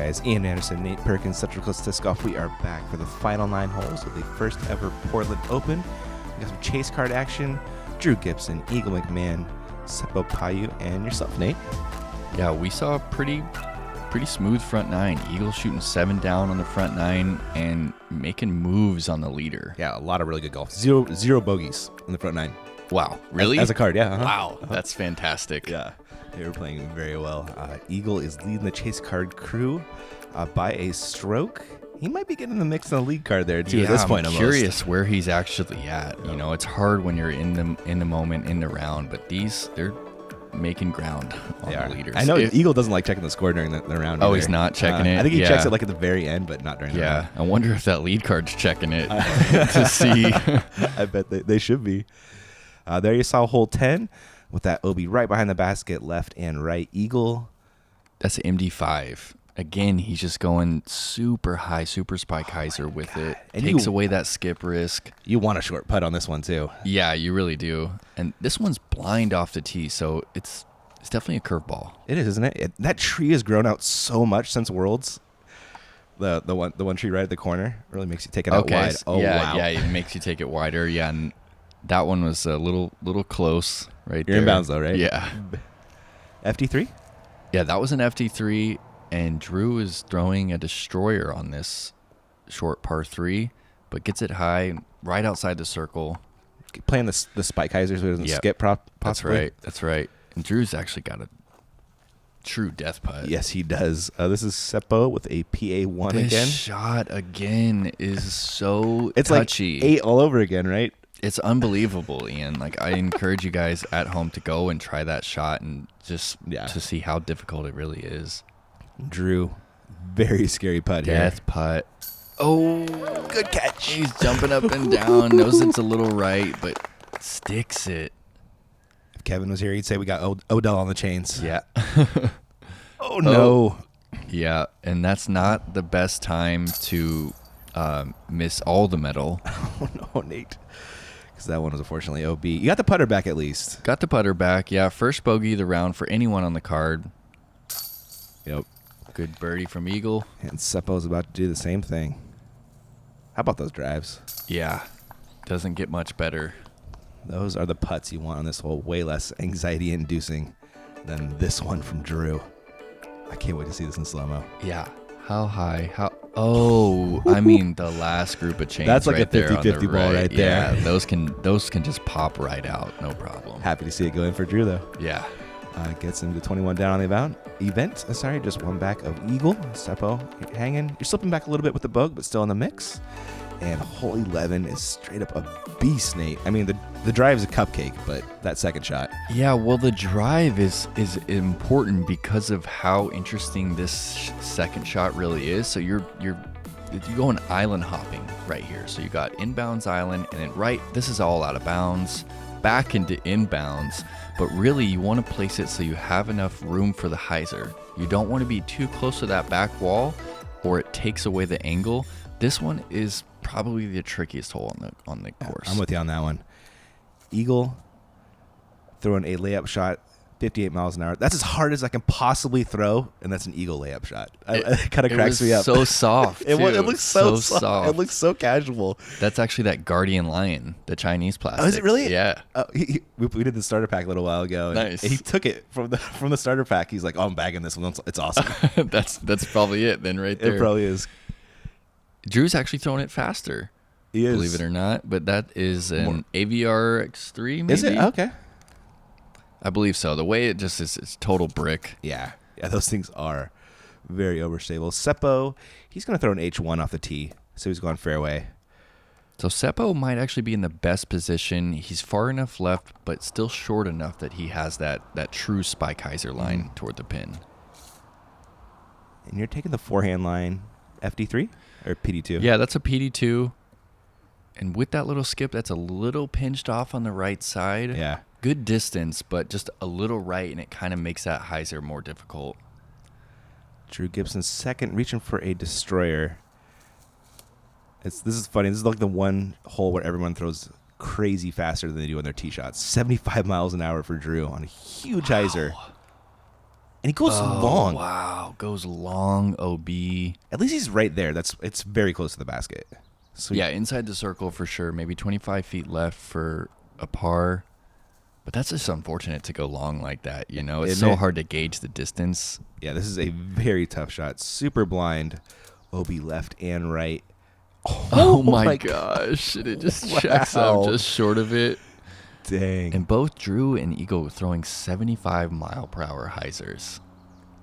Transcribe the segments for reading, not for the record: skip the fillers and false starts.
guys? Ian Anderson, Nate Perkins, Central Coast Disc Golf. We are back for the final 9 holes of the first ever Portland Open. We got some chase card action. Drew Gibson, Eagle McMahon, Seppo Paju, and yourself, Nate. Yeah, we saw a pretty smooth front 9. Eagle shooting 7 down on the front 9 and making moves on the leader. Yeah, a lot of really good golf. Zero bogeys in the front 9. Wow, really? As a card, yeah. Wow, that's fantastic. Yeah, they were playing very well. Eagle is leading the chase card crew by a stroke. He might be getting the mix on the lead card there too. Yeah, at this point, I'm curious where he's actually at. You know, it's hard when you're in the moment, in the round, but they're making ground on the leaders. I know Eagle doesn't like checking the score during the round. Oh, either. he's not checking it? I think he checks it like at the very end, but not during the round. Yeah, I wonder if that lead card's checking it to see. I bet they should be. There you saw hole 10 with that OB right behind the basket, left and right. Eagle. That's MD5. Again, he's just going super high, super spike hyzer with it. And takes away that skip risk. You want a short putt on this one too. Yeah, you really do. And this one's blind off the tee, so it's definitely a curveball. It is, isn't it? That tree has grown out so much since Worlds. The one tree right at the corner really makes you take it out wide. Oh yeah, wow. Yeah, it makes you take it wider. Yeah, and that one was a little close right You're there. in bounds though, right? Yeah. FD3? Yeah, that was an FD3, and Drew is throwing a destroyer on this short par 3, but gets it high right outside the circle. Playing the spike hyzers so it doesn't skip possibly. That's right. And Drew's actually got a true death putt. Yes, he does. This is Seppo with a PA1 this again. Shot again is so it's touchy. Like 8 all over again, right? It's unbelievable, Ian. Like, I encourage you guys at home to go and try that shot and just to see how difficult it really is. Drew, very scary putt here. Death putt. Oh, good catch. He's jumping up and down. Knows it's a little right, but sticks it. If Kevin was here, he'd say we got Odell on the chains. Yeah. Oh, no. Yeah, and that's not the best time to miss all the metal. Oh, no, Nate. Because that one was unfortunately OB. You got the putter back at least. Got the putter back, yeah. First bogey of the round for anyone on the card. Yep. Good birdie from Eagle. And Seppo's about to do the same thing. How about those drives? Yeah. Doesn't get much better. Those are the putts you want on this hole. Way less anxiety-inducing than this one from Drew. I can't wait to see this in slow-mo. Yeah. How high? Oh, I mean the last group of chains. That's like right a 50-50 ball right there. Yeah, those can just pop right out, no problem. Happy to see it go in for Drew though. Yeah. Gets him to 21 down on the event. Just one back of Eagle. Seppo hanging. You're slipping back a little bit with the bug, but still in the mix. And hole 11 is straight up a beast, Nate. I mean, the drive is a cupcake, but that second shot. Yeah, well, the drive is important because of how interesting this second shot really is. So you're going island hopping right here. So you got inbounds island, and then this is all out of bounds, back into inbounds. But really, you want to place it so you have enough room for the hyzer. You don't want to be too close to that back wall, or it takes away the angle. This one is probably the trickiest hole on the course. I'm with you on that one. Eagle throwing a layup shot, 58 miles an hour. That's as hard as I can possibly throw, and that's an Eagle layup shot. It kind of cracks me up. So soft. It looks so soft. It looks so casual. That's actually that Guardian Lion, the Chinese plastic. Oh, is it really? Yeah. We did the starter pack a little while ago. Nice. And he took it from the starter pack. He's like, "Oh, I'm bagging this one. It's awesome." That's probably it then, right there. It probably is. Drew's actually throwing it faster. He is. Believe it or not, but that is an AVR X3 maybe? Is it? Okay. I believe so. The way it just is, it's total brick. Yeah, those things are very overstable. Seppo, he's going to throw an H1 off the tee, so he's going fairway. So Seppo might actually be in the best position. He's far enough left, but still short enough that he has that true spike hyzer line toward the pin. And you're taking the forehand line FD3 or PD2? Yeah, that's a PD2. And with that little skip, that's a little pinched off on the right side. Yeah. Good distance, but just a little right, and it kind of makes that hyzer more difficult. Drew Gibson's second, reaching for a destroyer. This is funny. This is like the one hole where everyone throws crazy faster than they do on their tee shots. 75 miles an hour for Drew on a huge hyzer. And he goes long. Wow, goes long, OB. At least he's right there. It's very close to the basket. So Yeah, inside the circle for sure. Maybe 25 feet left for a par. But that's just unfortunate to go long like that, you know? It's so hard to gauge the distance. Yeah, this is a very tough shot. Super blind. OB left and right. Oh my gosh. And it just checks up just short of it. Dang. And both Drew and Eagle were throwing 75-mile-per-hour hyzers.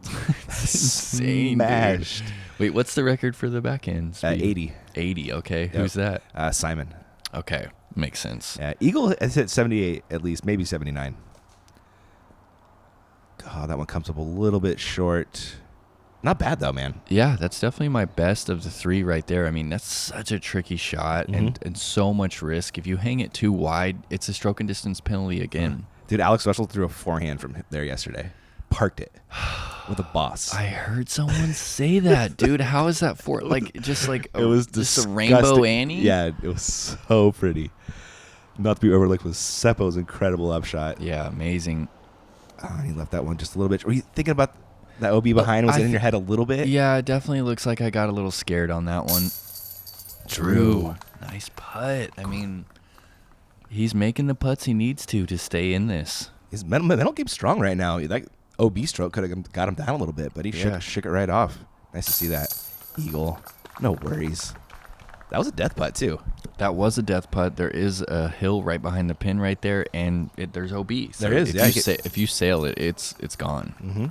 That's insane, Smashed. dude. Wait, what's the record for the backhand speed? 80. 80, okay. Yep. Who's that? Simon. Okay, makes sense. Yeah, Eagle has hit 78 at least, maybe 79. God, that one comes up a little bit short. Not bad, though, man. Yeah, that's definitely my best of the three right there. I mean, that's such a tricky shot and so much risk. If you hang it too wide, it's a stroke and distance penalty again. Dude, Alex Russell threw a forehand from there yesterday. Parked it with a boss. I heard someone say that, dude. How is that for? Like, just like it was just disgusting. a rainbow Annie? Yeah, it was so pretty. Not to be overlooked was Seppo's incredible upshot. Yeah, amazing. Oh, he left that one just a little bit. Were you thinking about that OB behind? Was it in your head a little bit? Yeah, it definitely looks like I got a little scared on that one. Drew. Nice putt. I mean, he's making the putts he needs to stay in this. His mental game's strong right now. That OB stroke could have got him down a little bit, but he shook it right off. Nice to see that. Eagle. No worries. That was a death putt, too. That was a death putt. There is a hill right behind the pin right there, and there's OB. So there is, if you sail it, it's gone. Mm-hmm.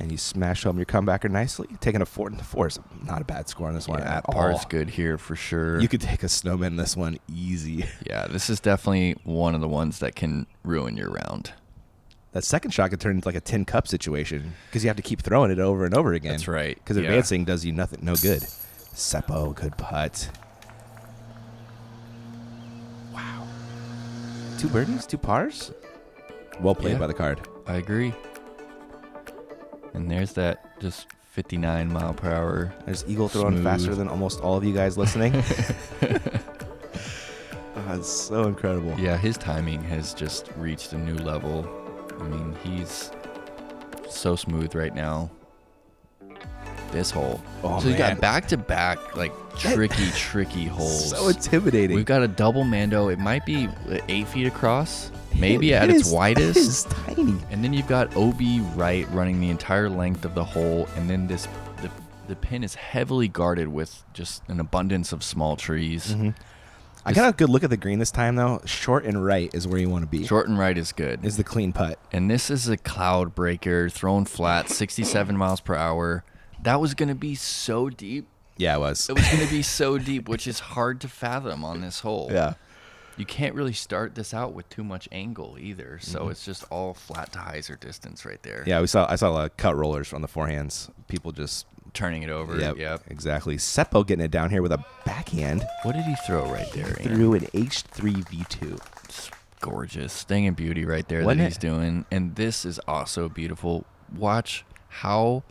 And you smash home your comebacker nicely. Taking a 4-4 is not a bad score on this one at all. Par's good here for sure. You could take a snowman in this one easy. Yeah, this is definitely one of the ones that can ruin your round. That second shot could turn into like a tin cup situation because you have to keep throwing it over and over again. That's right. Because advancing does you no good. Seppo, good putt. Wow. 2 birdies, 2 pars. Well played by the card. I agree. And there's that just 59 mile per hour. There's Eagle throwing faster than almost all of you guys listening. It's so incredible. Yeah, his timing has just reached a new level. I mean, he's so smooth right now. This hole. Oh, so you got back-to-back, like, tricky holes. So intimidating. We've got a double Mando. It might be 8 feet across, maybe at its widest. It is tiny. And then you've got OB right running the entire length of the hole, and then the pin is heavily guarded with just an abundance of small trees. Mm-hmm. I got a good look at the green this time, though. Short and right is where you want to be. Short and right is good. Is the clean putt. And this is a cloud breaker, thrown flat, 67 miles per hour. That was going to be so deep. Yeah, it was. It was going to be so deep, which is hard to fathom on this hole. Yeah. You can't really start this out with too much angle either, so it's just all flat to hyzer distance right there. Yeah, I saw a lot of cut rollers on the forehands. People just turning it over. Yep. Exactly. Seppo getting it down here with a backhand. What did he throw right there? Threw an H3 V2. It's gorgeous. Sting and beauty right there Wasn't that he's doing. And this is also beautiful. Watch how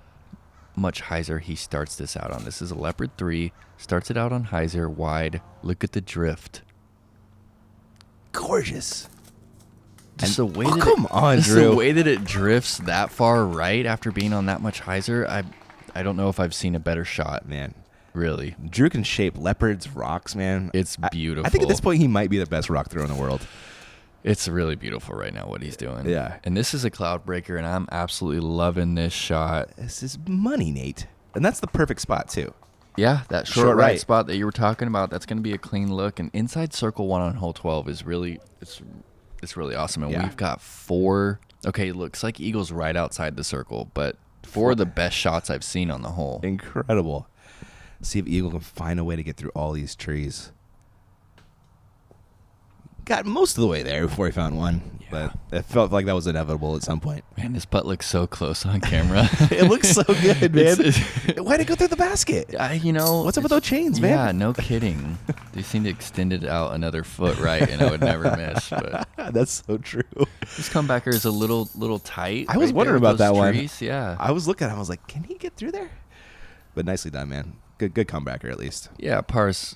much hyzer he starts this out on. This is a Leopard 3. Starts it out on hyzer wide. Look at the drift. Gorgeous. Just the way Drew. The way that it drifts that far right after being on that much hyzer, I don't know if I've seen a better shot. Man. Really. Drew can shape leopards, rocks, man. It's beautiful. I think at this point he might be the best rock thrower in the world. It's really beautiful right now what he's doing. Yeah. And this is a cloud breaker, and I'm absolutely loving this shot. This is money, Nate. And that's the perfect spot, too. Yeah, that short right spot that you were talking about, that's going to be a clean look. And inside circle 1 on hole 12 is really, it's really awesome. And we've got 4. Okay, it looks like Eagle's right outside the circle, but 4 of the best shots I've seen on the hole. Incredible. See if Eagle can find a way to get through all these trees. Got most of the way there before he found one, but it felt like that was inevitable at some point. Man, this putt looks so close on camera. It looks so good, man. Why'd it go through the basket? What's up with those chains, man? Yeah, no kidding. They seem to extend it out another foot right, and I would never miss. But that's so true. This comebacker is a little tight. I was wondering about that one. Yeah, I was looking at him. I was like, can he get through there? But nicely done, man. Good comebacker at least. Yeah, par's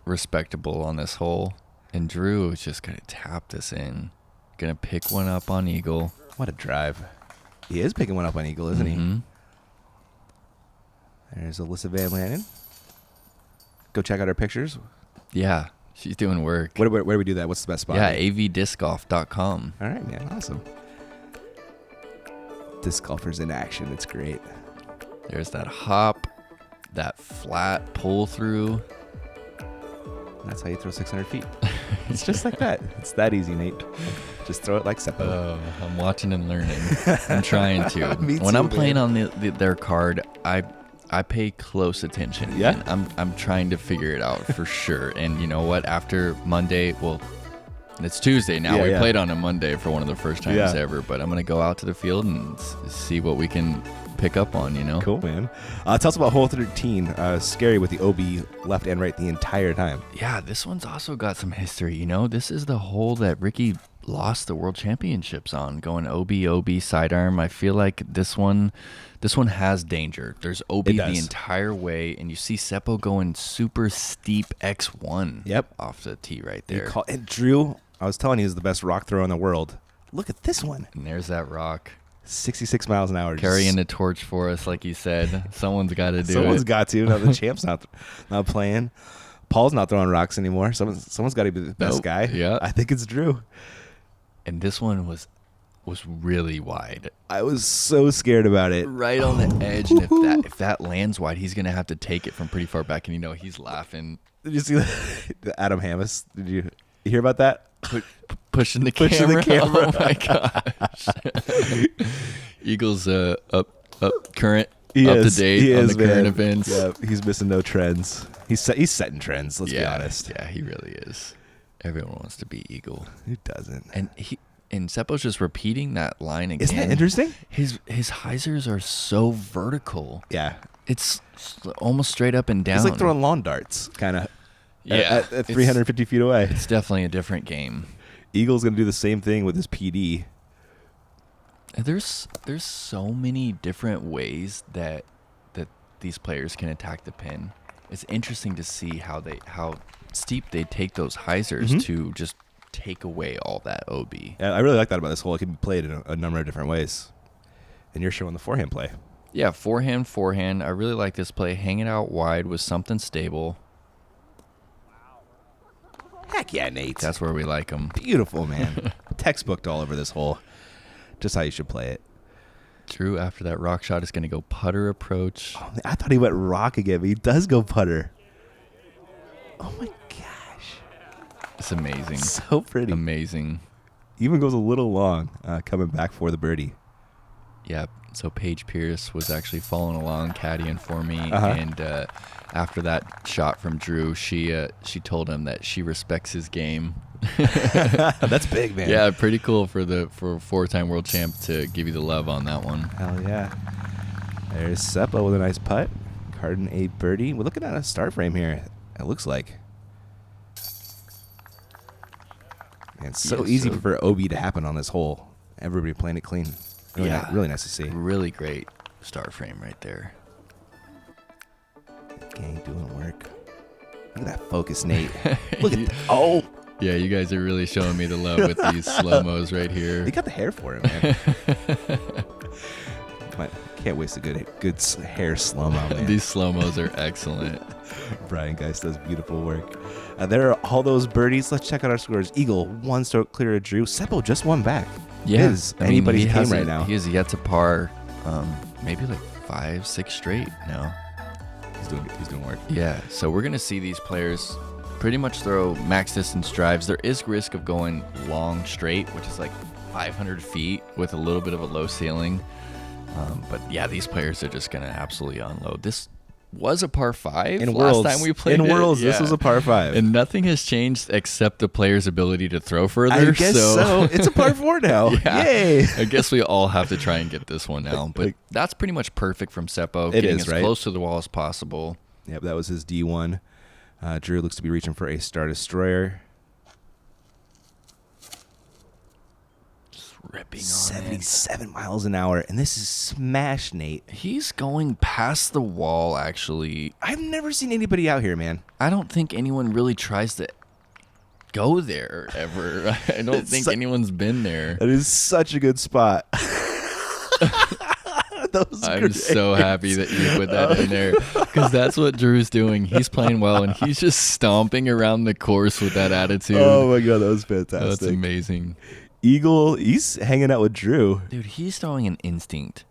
respectable on this hole. And Drew is just going to tap this in. Going to pick one up on Eagle. What a drive. He is picking one up on eagle, isn't Mhm. he? There's Alyssa Van Lannon. Go check out her pictures. Yeah, she's doing work. Where do we do that? What's the best spot? Yeah, avdiscgolf.com. All right, man. Awesome. Disc golfers in action. It's great. There's that hop, that flat pull through. That's how you throw 600 feet. It's just like that. It's that easy, Nate. Just throw it like Seppo. Oh, I'm watching and learning. I'm trying to. Me When too, I'm playing man. on their card, I pay close attention. Yeah? And I'm trying to figure it out for sure. And you know what? After Monday, well, it's Tuesday now. Yeah, We yeah. played on a Monday for one of the first times Yeah. ever. But I'm going to go out to the field and see what we can pick up on, you know? Cool, man. Tell us about hole 13. Scary with the OB left and right the entire time. Yeah, this one's also got some history, you know? This is the hole that Ricky lost the world championships on, going OB sidearm. I feel like this one has danger. There's OB It the does. entire way, and you see Seppo going super steep X1 Yep. off the tee right You there. and Drew, I was telling you, is the best rock thrower in the world. Look at this one. And there's that rock. 66 miles an hour. Carrying the torch for us, like you said. Someone's got to do Someone's it. got to. Now the champ's not playing. Paul's not throwing rocks anymore. Someone's got to be the best Nope. guy. Yeah. I think it's Drew. And this one was really wide. I was so scared about it. Right on the edge, and if that lands wide, he's gonna have to take it from pretty far back, and you know he's laughing, Did you see the Adam Hammis? Did you hear about that? pushing the Pushing camera. the camera. Oh my gosh! Eagles up current, He up is. to date He on is, the current man. events. Yeah, he's missing no trends. He's setting trends. Let's be honest. Yeah, he really is. Everyone wants to be Eagle, Who doesn't? and Seppo's just repeating that line again. Isn't that interesting? His hyzers are so vertical. Yeah. It's almost straight up and down. It's like throwing lawn darts, kind of. Yeah, At 350 feet away. It's definitely a different game. Eagle's going to do the same thing with his PD. There's so many different ways that these players can attack the pin. It's interesting to see how steep they take those hyzers to just take away all that OB. Yeah, I really like that about this hole. It can be played in a number of different ways. And you're showing the forehand play. Yeah, forehand. I really like this play. Hang it out wide with something stable. Heck yeah, Nate. That's where we like them. Beautiful, man. Textbooked all over this hole. Just how you should play it. Drew, after that rock shot, is going to go putter approach. Oh, I thought he went rock again, but he does go putter. Oh, my gosh. It's amazing. So pretty. Amazing. Even goes a little long coming back for the birdie. Yeah, so Paige Pierce was actually following along, caddying for me, Uh-huh. and after that shot from Drew, she told him that she respects his game. That's big, man. Yeah, pretty cool for a 4-time world champ to give you the love on that one. Hell yeah. There's Seppo with a nice putt. Carding a birdie. We're looking at a start frame here, it looks like. Man, it's so Yeah, easy so- for OB to happen on this hole. Everybody playing it clean. Really, Yeah. really nice to see. Really great star frame right there. Gang doing work. Look at that focus, Nate. Look at that. Oh, Yeah, you guys are really showing me the love with these slow-mos right here. he got the hair for it, man. Can't waste a good hair slow-mo, man. These slow-mos are excellent. Brian Geist does beautiful work. There are all those birdies. Let's check out our scores. Eagle, 1 stroke clear of Drew. Seppo just one back. Yeah, Is anybody's he game hasn't- right now. He is yet to par, maybe like 5-6 straight now. He's doing work. Yeah, so we're gonna see these players pretty much throw max distance drives. There is risk of going long straight, which is like 500 feet with a little bit of a low ceiling. But yeah, these players are just gonna absolutely unload. This was a par 5 In last Worlds, time we played in it. Worlds, this Yeah. was a par 5. And nothing has changed except the player's ability to throw further. I guess so. It's a par 4 now. Yeah. Yay. I guess we all have to try and get this one now. But that's pretty much perfect from Seppo. It Getting is, as right? close to the wall as possible. Yep, that was his D1. Drew looks to be reaching for a Star Destroyer. Just ripping on 77 miles an hour. And this is smash, Nate. it. He's going past the wall, actually. I've never seen anybody out here, man. I don't think anyone really tries to go there ever. I don't It's think su- anyone's been there. That is such a good spot. I'm so happy that you put that in there because that's what Drew's doing. He's playing well and he's just stomping around the course with that attitude. Oh my God, that was fantastic. That's amazing. Eagle, he's hanging out with Drew. Dude, he's throwing an instinct.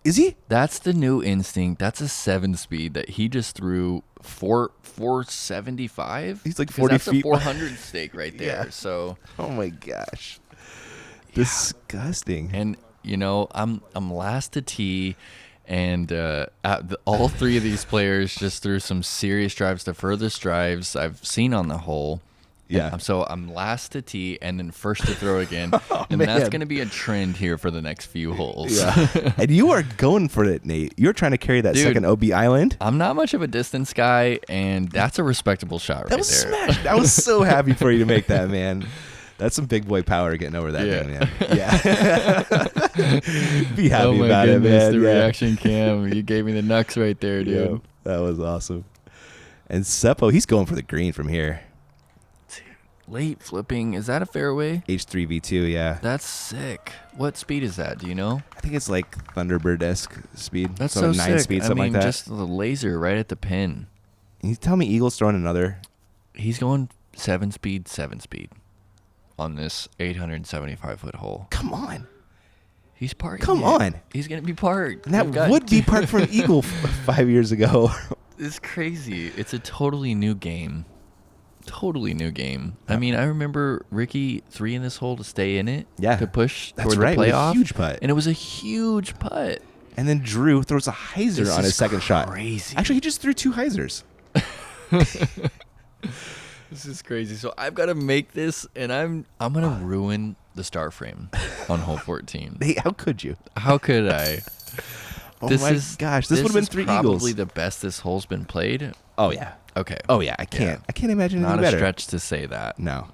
Is he? That's the new instinct. That's a 7-speed that he just threw 475. He's like 40 that's feet. That's a 400 stake right there. Yeah. So. Oh my gosh. Disgusting. And you know, I'm last to tee, and all three of these players just threw some serious drives, the furthest drives I've seen on the hole. Yeah. So I'm last to tee and then first to throw again. And man. that's going to be a trend here for the next few holes. Yeah. And you are going for it, Nate. You're trying to carry that second OB island. I'm not much of a distance guy, and that's a respectable shot right there. That was smashed. I was so happy for you to make that, man. That's some big boy power getting over that thing, man. Yeah. Be happy about it, man. The reaction cam. You gave me the knucks right there, dude. Yeah, that was awesome. And Seppo, he's going for the green from here. Late flipping. Is that a fairway? H3V2, yeah. That's sick. What speed is that? Do you know? I think it's like Thunderbird-esque speed. That's so 9 sick. speed, something like that. Just the laser right at the pin. Can you tell me Eagle's throwing another? He's going 7 speed on this 875-foot hole. Come on. He's parked. Come on. He's going to be parked. And that would be parked for an Eagle 5 years ago. It's crazy. It's a totally new game. I mean, I remember Ricky 3 in this hole to stay in it. Yeah. To push That's toward right, the playoff. With a huge putt. And it was a huge putt. And then Drew throws a hyzer on his second shot. Crazy. Actually, he just threw 2 hyzers. This is crazy. So I've got to make this, and I'm gonna ruin the star frame on hole 14. Hey, how could you? How could I? Oh my gosh, this would have been 3 Eagles. Probably the best this hole's been played. Oh yeah. Okay. Oh yeah. I can't imagine Not anything better. a stretch to say that. No.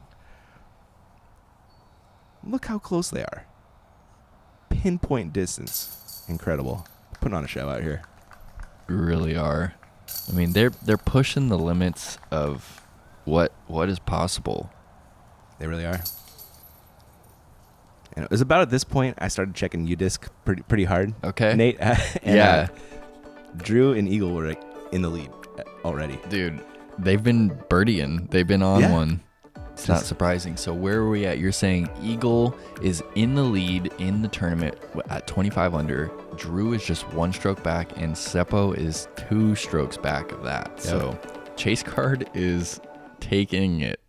Look how close they are. Pinpoint distance. Incredible. Putting on a show out here. Really are. I mean, they're pushing the limits of what is possible. They really are. And it was about at this point I started checking UDisc pretty hard. Okay. Nate. Yeah. Drew and Eagle were like in the lead already. Dude, they've been birdieing. They've been on one. It's not Just- surprising. So where are we at? You're saying Eagle is in the lead in the tournament at 25 under. Drew is just 1 stroke back, and Seppo is 2 strokes back of that. Yep. So Chase Card is taking it.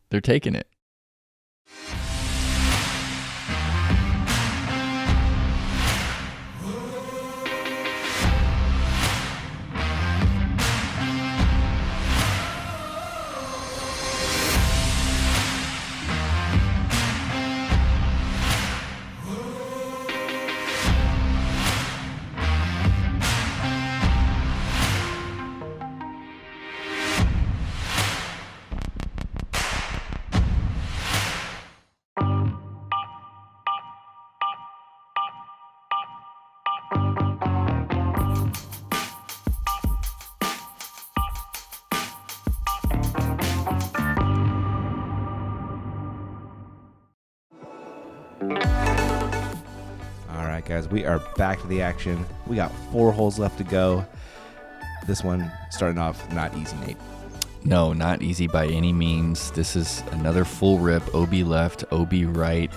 They're taking it. All right, guys, we are back to the action. We got 4 holes left to go. This one starting off not easy, Nate. No, not easy by any means. This is another full rip, OB left, OB right.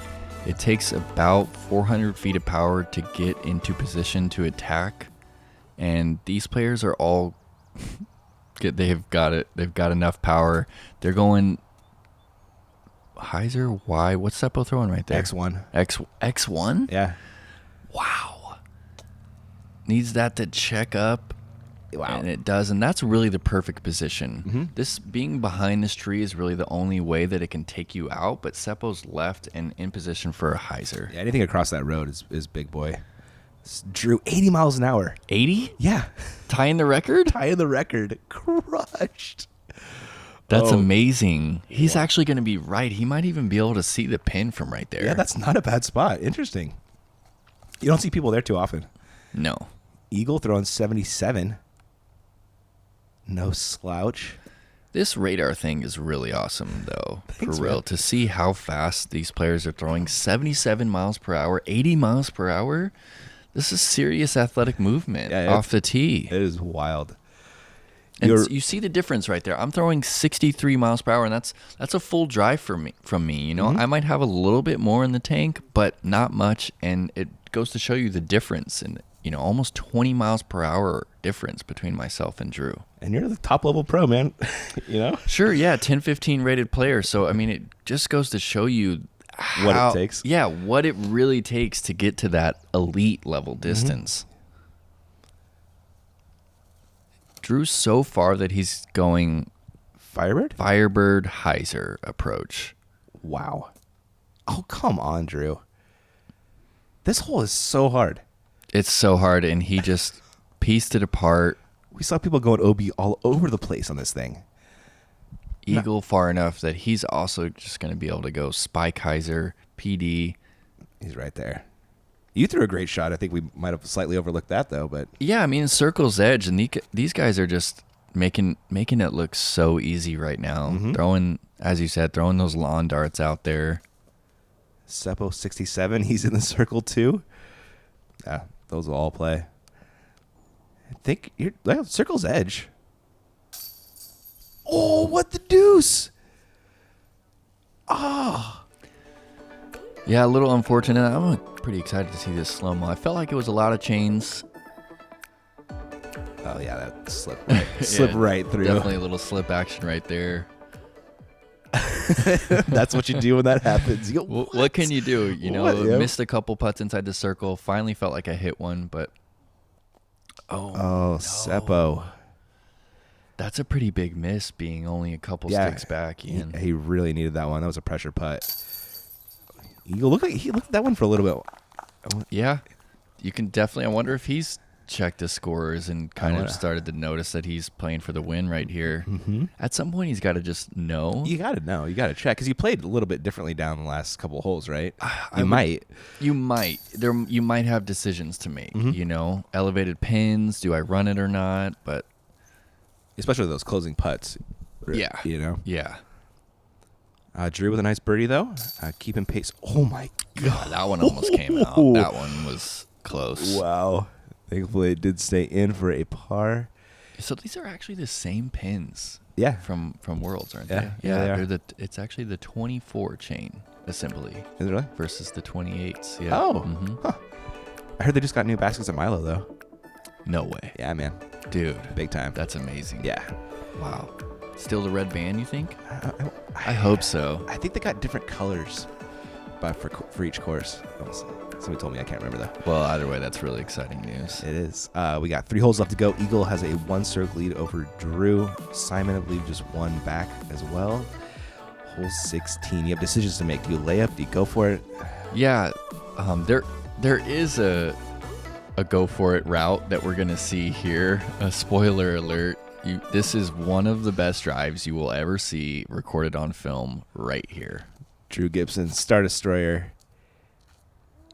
It takes about 400 feet of power to get into position to attack. And these players are all, they've got it. They've got enough power. They're going hyzer, Y. What's Seppo throwing right there? X1. X1? Yeah. Wow. Needs that to check up. Wow. And it does, and that's really the perfect position. Mm-hmm. This being behind this tree is really the only way that it can take you out, but Seppo's left and in position for a hyzer. Yeah, anything across that road is big boy. Drew 80 miles an hour. 80? Yeah. Tying the record? Tying the record. Crushed. That's amazing. He's actually going to be right. He might even be able to see the pin from right there. Yeah, that's not a bad spot. Interesting. You don't see people there too often. No. Eagle throwing 77. No slouch. This radar thing is really awesome, though. Thanks, for real. man. To see how fast these players are throwing 77 miles per hour, 80 miles per hour. This is serious athletic movement off the tee. It is wild. And you see the difference right there. I'm throwing 63 miles per hour, and that's a full drive from me. You know, I might have a little bit more in the tank, but not much. And it goes to show you the difference in, you know, almost 20 miles per hour difference between myself and Drew. And you're the top level pro, man. You know? Sure, yeah, 10-15 rated player. So, I mean, it just goes to show you what it takes. Yeah, what it really takes to get to that elite level distance. Drew's so far that he's going Firebird Heiser approach. Wow. Oh, come on, Drew. This hole is so hard. It's so hard, and he just pieced it apart. We saw people going OB all over the place on this thing. Eagle far enough that he's also just going to be able to go Spike Heiser, PD. He's right there. You threw a great shot. I think we might have slightly overlooked that, though. But yeah, I mean, circle's edge, and these guys are just making it look so easy right now. Throwing, as you said, throwing those lawn darts out there. Seppo 67, he's in the circle too. Yeah, those will all play. I think circle's edge. Oh, what the deuce! Ah. Yeah, a little unfortunate. I'm pretty excited to see this slow-mo. I felt like it was a lot of chains. Oh, yeah, that slipped right through. Definitely a little slip action right there. That's what you do when that happens. You go, what can you do? You know, missed a couple putts inside the circle. Finally felt like I hit one, but... Oh, no. Seppo. That's a pretty big miss, being only a couple sticks back. Ian. He really needed that one. That was a pressure putt. He looked at that one for a little bit. Yeah, you can definitely. I wonder if he's checked the scores and kind of started to notice that he's playing for the win right here. At some point, he's got to just know. You got to know. You got to check because you played a little bit differently down the last couple of holes, right? You might have decisions to make. You know, elevated pins. Do I run it or not? But especially those closing putts. Yeah, you know. Yeah. Drew with a nice birdie, though. Keeping pace. Oh, my God. That one almost came out. That one was close. Wow. Thankfully, it did stay in for a par. So these are actually the same pins from Worlds, aren't they? Yeah, they are. It's actually the 24 chain assembly. Is it really? Versus the 28s. Yeah. Oh. Huh. I heard they just got new baskets at Milo, though. No way. Yeah, man. Dude. Big time. That's amazing. Yeah. Wow. Still the red band, you think? I hope so. I think they got different colors for each course. Somebody told me. I can't remember, though. Well, either way, that's really exciting news. It is. We got 3 holes left to go. Eagle has a 1-stroke lead over Drew. Simon, I believe, just one back as well. Hole 16. You have decisions to make. Do you lay up? Do you go for it? Yeah. There is a go for it route that we're going to see here. A spoiler alert. This is one of the best drives you will ever see recorded on film right here. Drew Gibson, Star Destroyer,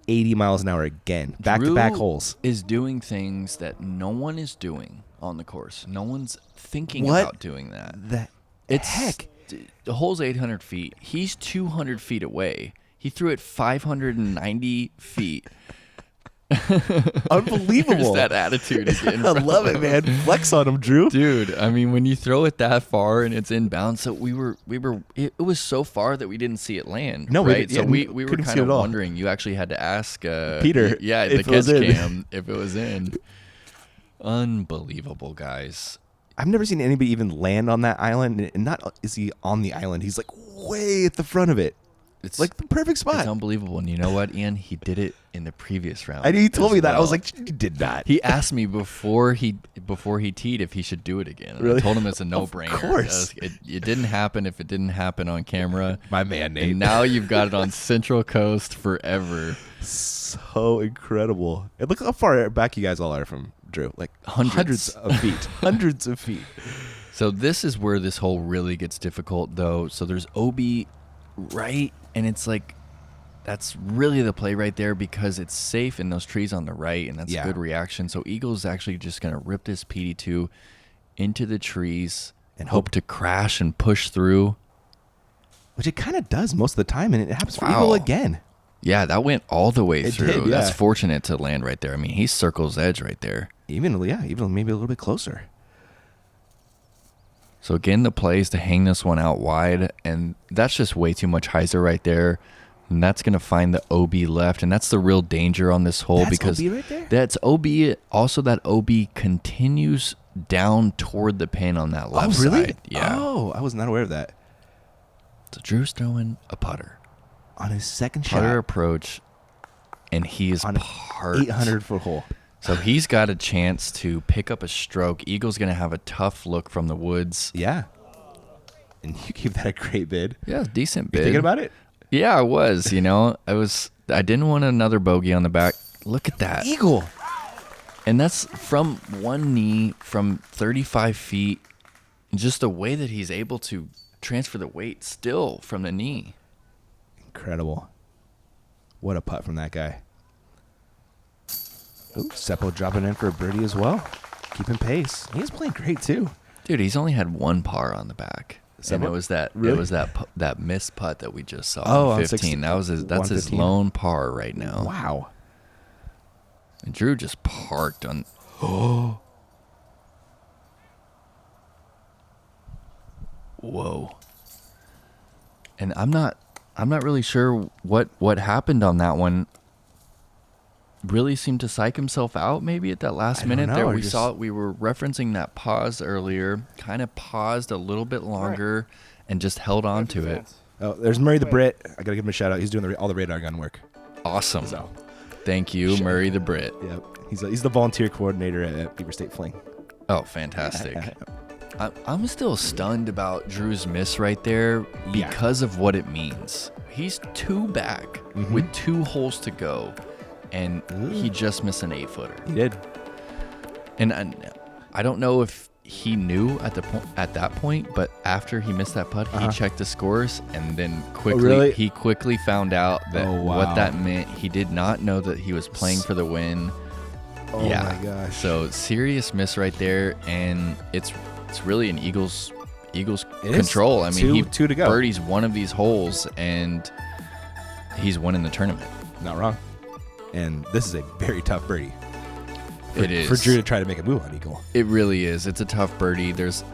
80 miles an hour again. Back-to-back holes. Is doing things that no one is doing on the course. No one's thinking about doing that. Heck? The hole's 800 feet. He's 200 feet away. He threw it 590 feet. Unbelievable. There's that attitude again. I love it, man. Flex on him, Drew. Dude, I mean, when you throw it that far and it's inbound, so it was so far that we didn't see it land. No, right? So we were kind of wondering. You actually had to ask Peter, the catch cam, if it was in. Unbelievable, guys. I've never seen anybody even land on that island, and not is he on the island. He's like way at the front of it. It's like the perfect spot. It's unbelievable. And you know what, Ian? He did it in the previous round. And he told me that. I was like, you did not. He asked me before he teed if he should do it again. And really? I told him it's a no-brainer. Of course. It didn't happen if it didn't happen on camera. My man, Nate. And now you've got it on Central Coast forever. So incredible. And look how far back you guys all are from Drew. Like hundreds of feet. Hundreds of feet. So this is where this hole really gets difficult, though. So there's OB right, and it's like that's really the play right there because it's safe in those trees on the right, and that's a good reaction. So Eagle's actually just going to rip this PD2 into the trees and hope to crash and push through. Which it kind of does most of the time, and it happens for Eagle again. Yeah, that went all the way through. Did, yeah. That's fortunate to land right there. I mean, he circles edge right there. Even maybe a little bit closer. So again, the play is to hang this one out wide, and that's just way too much hyzer right there. And that's going to find the OB left, and that's the real danger on this hole. Because OB right there? That's OB. Also, that OB continues down toward the pin on that left side. Yeah. Oh, I was not aware of that. So Drew's throwing a putter. On his second Putter shot. approach, and he is On parked. 800-foot hole. So he's got a chance to pick up a stroke. Eagle's going to have a tough look from the woods. Yeah. And you gave that a great bid. Yeah, decent You bid. thinking about it? Yeah, I was. I didn't want another bogey on the back. Look at that. Eagle. And that's from one knee from 35 feet. Just the way that he's able to transfer the weight still from the knee. Incredible. What a putt from that guy. Ooh, Seppo dropping in for a birdie as well. Keeping pace. He was playing great too. Dude, he's only had one par on the back. And Seppo? it was that Really? it was that missed putt that we just saw Oh, on on 15. 16 That's his 115. lone par right now. Wow. And Drew just parked on. Whoa. And I'm not really sure what happened on that one. Really seemed to psych himself out maybe at that last I don't minute know, there. or We just- saw we were referencing that pause earlier. Kind of paused a little bit longer and just held on to it. Oh, there's Murray the Brit. I gotta give him a shout out. He's doing all the radar gun work. Awesome. So, Thank you, Murray the Brit. yep. He's the volunteer coordinator at Beaver State Fling. Oh, fantastic. I'm still stunned about Drew's miss right there Yeah. because of what it means. He's two back with 2 holes to go, and he just missed an 8-footer. He did. And I don't know if he knew at that point, but after he missed that putt, he checked the scores and then he quickly found out that what that meant. He did not know that he was playing for the win. Oh yeah. my gosh. So serious miss right there, and it's really an Eagles It control. is. I mean, Two to go. birdies one of these holes, and he's winning the tournament. Not wrong. And this is a very tough birdie. It is. For Drew to try to make a move on Eagle. It really is. It's a tough birdie. There's,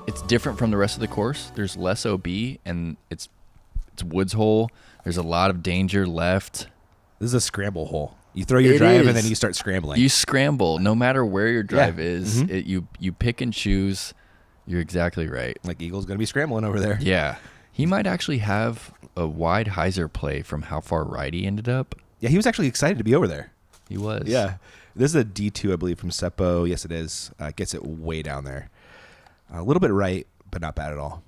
it's different from the rest of the course. There's less OB, and it's woods hole. There's a lot of danger left. This is a scramble hole. You throw your drive and then you start scrambling. You scramble no matter where your drive is. Mm-hmm. You pick and choose. You're exactly right. Like Eagle's going to be scrambling over there. Yeah. He might actually have a wide hyzer play from how far right he ended up. Yeah, he was actually excited to be over there. He was. Yeah. This is a D2, I believe, from Seppo. Yes, it is. Gets it way down there. A little bit right, but not bad at all.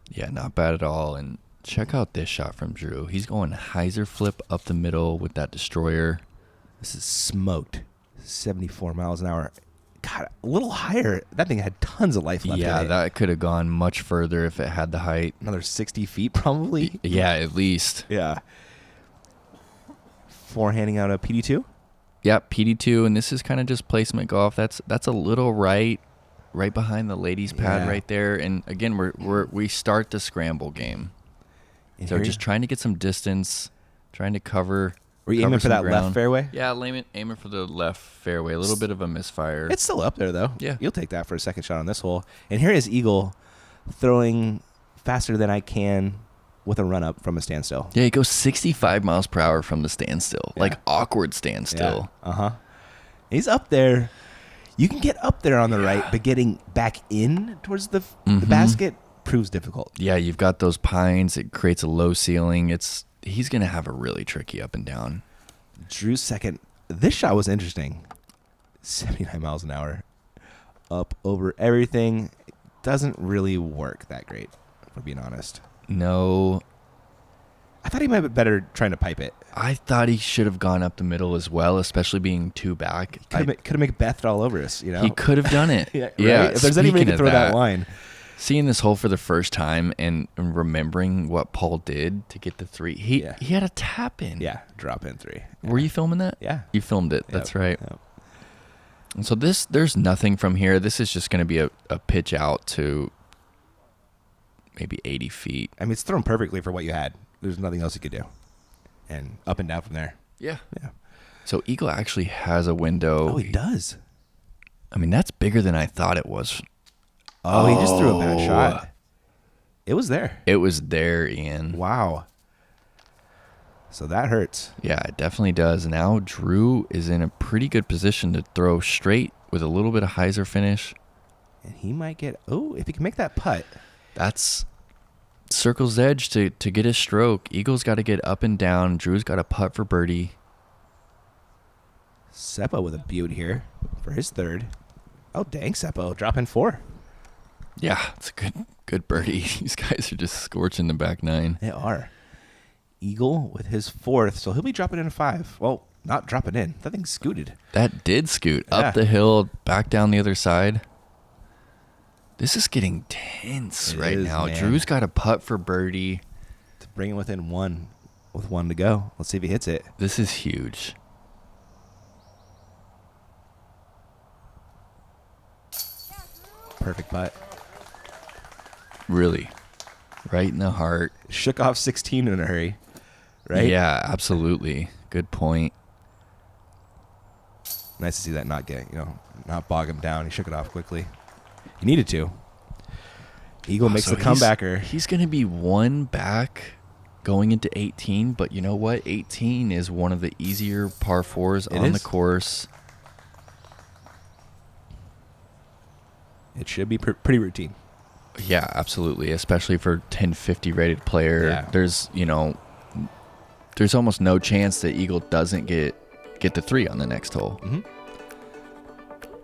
Yeah, not bad at all. And check out this shot from Drew. He's going hyzer flip up the middle with that destroyer. This is smoked. 74 miles an hour. God, a little higher. That thing had tons of life left in Yeah, it. that could have gone much further if it had the height. Another 60 feet, probably. Yeah, at least. Yeah. Forehanding out a PD2. Yep, PD2, and this is kind of just placement golf. That's a little right behind the ladies' pad Yeah. right there. And again, we start the scramble game. And So here- just trying to get some distance, trying to cover. Were you cover aiming for some that ground. left fairway? Yeah, aiming for the left fairway. A little bit of a misfire. It's still up there, though. Yeah. You'll take that for a second shot on this hole. And here is Eagle throwing faster than I can with a run-up from a standstill. Yeah, he goes 65 miles per hour from the standstill. Yeah. Like awkward standstill. Yeah. Uh-huh. He's up there. You can get up there on the right, but getting back in towards the basket proves difficult. Yeah, you've got those pines. It creates a low ceiling. He's going to have a really tricky up and down. Drew's second. This shot was interesting. 79 miles an hour. Up over everything. It doesn't really work that great, if we're being honest. No, I thought he might be better trying to pipe it. I thought he should have gone up the middle as well, especially being two back. Could have made Beth all over us, you know? He could have done it. Yeah, Yeah. right? If there's anybody who speaking can of throw that line. Seeing this hole for the first time and remembering what Paul did to get the 3, he had a tap in. Yeah, drop in 3. Yeah. Were you filming that? Yeah. You filmed it. Yep. That's right. Yep. And so there's nothing from here. This is just going to be a pitch out to maybe 80 feet. I mean, it's thrown perfectly for what you had. there's nothing else he could do. And up and down from there. Yeah. Yeah. So Eagle actually has a window. Oh, he does. I mean, that's bigger than I thought it was. Oh, he just threw a bad shot. It was there. It was there, Ian. Wow. So that hurts. Yeah, it definitely does. Now Drew is in a pretty good position to throw straight with a little bit of hyzer finish. And he might get... Oh, if he can make that putt. That's circle's edge to get his stroke. Eagle's got to get up and down. Drew's got to putt for birdie. Seppo with a beaut here for his third. Oh, dang, Seppo. Dropping 4. Yeah, it's a good birdie. These guys are just scorching the back 9. They are. Eagle with his 4th, so he'll be dropping in a 5. Well, not dropping in. That thing scooted. That did scoot up the hill, back down the other side. This is getting tense right now. Man. Drew's got a putt for birdie To bring him within 1 with 1 to go. Let's see if he hits it. This is huge. Perfect putt. Really, right in the heart. Shook off 16 in a hurry, right? Yeah, absolutely. Good point. Nice to see that not bog him down. He shook it off quickly. He needed to. Eagle makes the comebacker. He's going to be 1 back going into 18, but you know what? 18 is one of the easier par 4s on the course. It should be pretty routine. Yeah, absolutely, especially for 1050 rated player. Yeah. There's almost no chance that Eagle doesn't get the 3 on the next hole. Mm-hmm.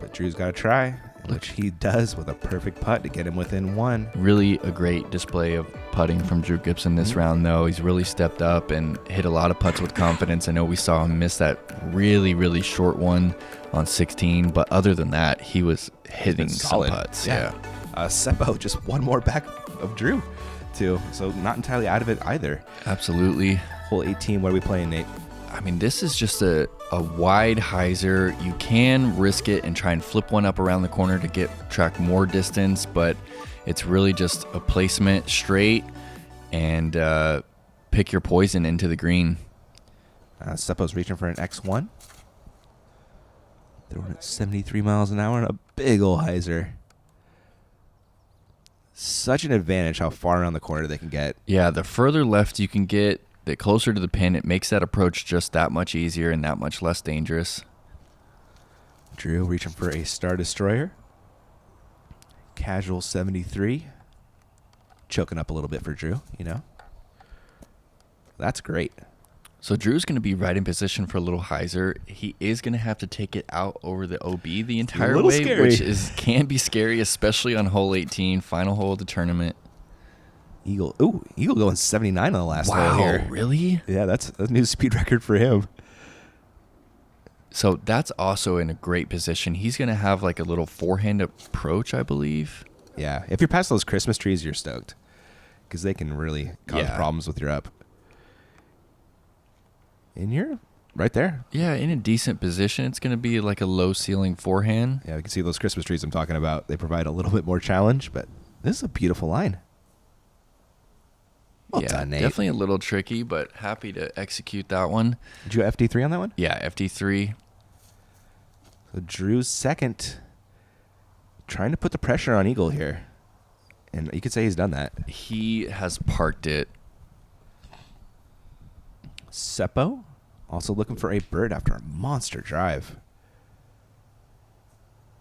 But Drew's got to try, which he does with a perfect putt to get him within 1. Really a great display of putting from Drew Gibson this round, though. He's really stepped up and hit a lot of putts with confidence. I know we saw him miss that really, really short one on 16, but other than that, he was hitting some putts. Yeah. Seppo just 1 more back of Drew, too. So not entirely out of it either. Absolutely. Hole 18, what are we playing, Nate? I mean, this is just a wide hyzer. You can risk it and try and flip one up around the corner to track more distance, but it's really just a placement straight and pick your poison into the green. Seppo's reaching for an X1. Throwing it 73 miles an hour and a big ol' hyzer. Such an advantage how far around the corner they can get. Yeah, the further left you can get, the closer to the pin, it makes that approach just that much easier and that much less dangerous. Drew reaching for a Star Destroyer. Casual 73. Choking up a little bit for Drew, That's great. So Drew's going to be right in position for a little hyzer. He is going to have to take it out over the OB the entire way, scary. which can be scary, especially on hole 18, final hole of the tournament. Eagle going 79 on the last hole here. Wow, really? Yeah, that's a new speed record for him. So that's also in a great position. He's going to have like a little forehand approach, I believe. Yeah, if you're past those Christmas trees, you're stoked because they can really cause problems with your up. And you're right there. Yeah, in a decent position. It's going to be like a low ceiling forehand. Yeah, we can see those Christmas trees I'm talking about. They provide a little bit more challenge, but this is a beautiful line. Well done, Nate. Definitely a little tricky, but happy to execute that one. Did you FD3 on that one? Yeah, FD3. So Drew's second, trying to put the pressure on Eagle here. And you could say he's done that. He has parked it. Seppo, also looking for a bird after a monster drive.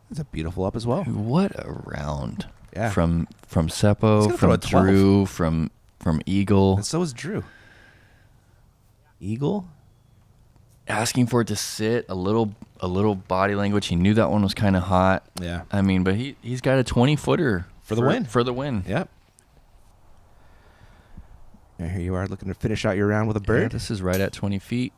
That's a beautiful up as well. What a round. Yeah. From Seppo, He's gonna throw from a 12. Drew, from Eagle. And so is Drew. Eagle Asking for it to sit, a little body language. He knew that one was kind of hot. Yeah. I mean, but he's got a 20-footer For the win. For the win. Yep. And here you are looking to finish out your round with a bird. Yeah, this is right at 20 feet.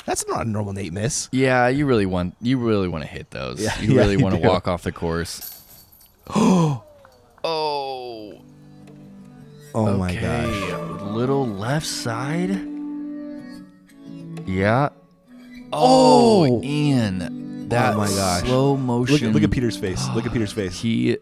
That's not a normal Nate miss. Yeah, you really want to hit those. Yeah, you really want to do. walk off the course. Oh my gosh. Little left side. Yeah. Oh. Ian. That Oh my gosh. slow motion. Look at Peter's face. Look at Peter's face. He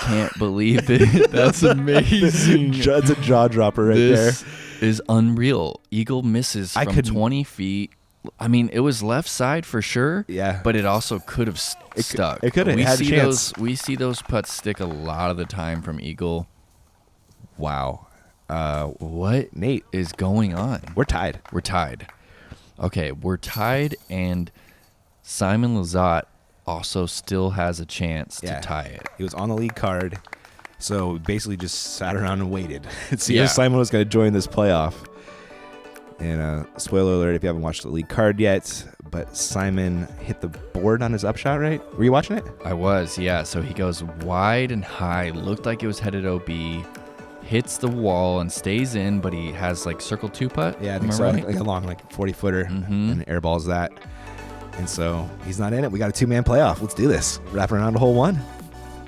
can't believe it. That's amazing. That's a jaw dropper right there. is unreal. Eagle misses from 20 feet. I mean, it was left side for sure. Yeah. But it also could have stuck. It could have had a chance. We see those putts stick a lot of the time from Eagle. Wow. What Nate is going on? We're tied. Okay, we're tied, and Simon Lizotte also still has a chance to tie it. He was on the lead card, so basically just sat around and waited to see if Simon was going to join this playoff. And spoiler alert if you haven't watched the lead card yet, but Simon hit the board on his upshot, right? Were you watching it? I was, yeah. So he goes wide and high, looked like it was headed OB, hits the wall and stays in, but he has like circle 2 putt. Yeah, I think so. Right? Like a long 40-footer and airballs that. And so he's not in it. We got a 2-man playoff. Let's do this. Wrapping around to hole 1.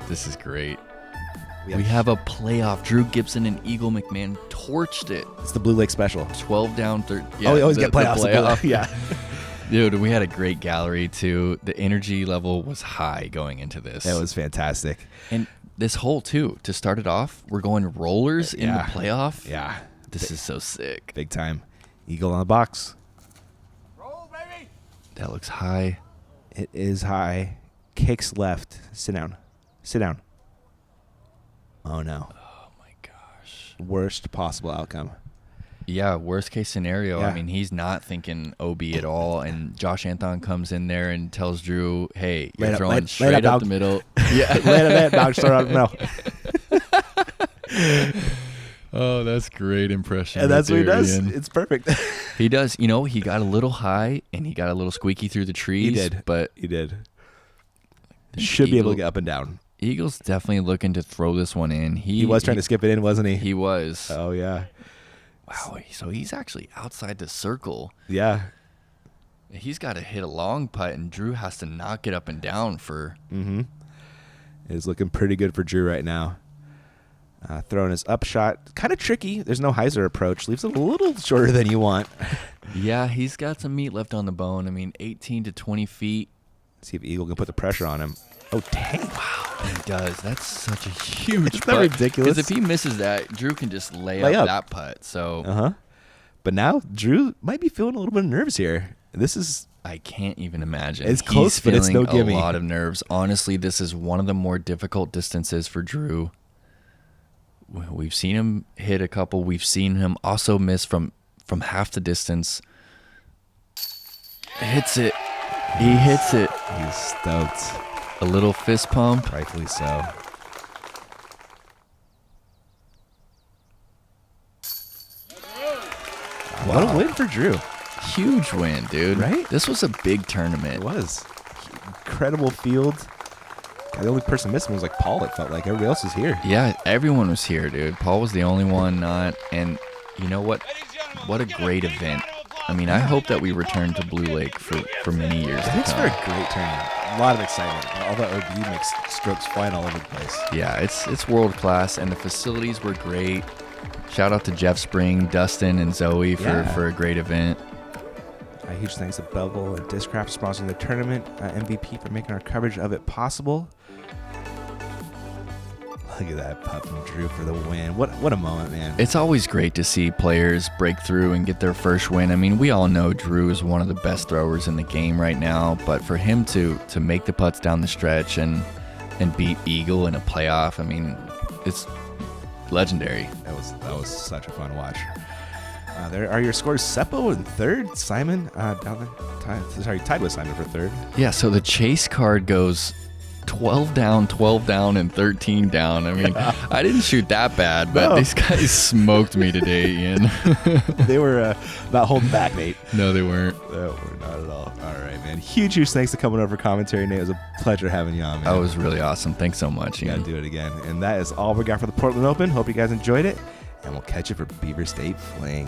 This is great. We have a playoff. Drew Gibson and Eagle McMahon torched it. It's the Blue Lake Special. 12 down, 13. Yeah, we always get playoffs. Playoff. Yeah. Dude, we had a great gallery too. The energy level was high going into this. That was fantastic. And this hole too, to start it off, we're going rollers in the playoff. Yeah. This is so sick. Big time. Eagle on the box. Roll, baby. That looks high. It is high. Kicks left. Sit down. Oh, no. Oh, my gosh. Worst possible outcome. Yeah, worst case scenario. Yeah. I mean, he's not thinking OB at all. And Josh Anton comes in there and tells Drew, hey, you're throwing straight up the middle. Yeah. Lay dog, start out the middle. Oh, that's great impression. And that's what he does. Ian. It's perfect. He does. You know, he got a little high and he got a little squeaky through the trees. He did. But he did. Should be able to get up and down. Eagle's definitely looking to throw this one in. He was trying to skip it in, wasn't he? He was. Oh, yeah. Wow, so he's actually outside the circle. Yeah. He's got to hit a long putt, and Drew has to knock it up and down for... Mm-hmm. It's looking pretty good for Drew right now. Throwing his upshot. Kind of tricky. There's no hyzer approach. Leaves it a little shorter than you want. Yeah, he's got some meat left on the bone. I mean, 18 to 20 feet. See if Eagle can put the pressure on him. Oh, dang. Wow, he does. That's such a huge Isn't putt. that ridiculous? Because if he misses that, Drew can just lay up that putt. So, Uh-huh. But now Drew might be feeling a little bit of nerves here. This is... I can't even imagine. It's close, but it's no gimme. A lot of nerves. Honestly, this is one of the more difficult distances for Drew. We've seen him hit a couple. We've seen him also miss from half the distance. Hits it. He hits it. He's stoked. A little fist pump. Rightfully so. Wow. What a win for Drew. Huge win, dude. Right? This was a big tournament. It was. Incredible field. The only person missing was like Paul, it felt like. Everybody else is here. Yeah, everyone was here, dude. Paul was the only one not. And you know what? What a great event. I mean, I hope that we return to Blue Lake for many years to Thanks come. for a great tournament. A lot of excitement. All the OB makes strokes flying all over the place. Yeah, it's world class, and the facilities were great. Shout out to Jeff Spring, Dustin, and Zoe for a great event. A huge thanks to Bevel and Discraft for sponsoring the tournament. MVP for making our coverage of it possible. Look at that putt from Drew for the win. What a moment, man. It's always great to see players break through and get their first win. I mean, we all know Drew is one of the best throwers in the game right now, but for him to make the putts down the stretch and beat Eagle in a playoff, I mean, it's legendary. That was such a fun watch. There are your scores. Seppo in third. Simon tied with Simon for third. Yeah, so the chase card goes 12 down, and 13 down. I mean, I didn't shoot that bad, but these guys smoked me today, Ian. They were not holding back, Nate. No, they weren't. No, we're not at all. All right, man. Huge thanks for coming over for commentary, Nate. It was a pleasure having you on, man. That was really awesome. Thanks so much, You Ian. got to do it again. And that is all we got for the Portland Open. Hope you guys enjoyed it, and we'll catch you for Beaver State Fling.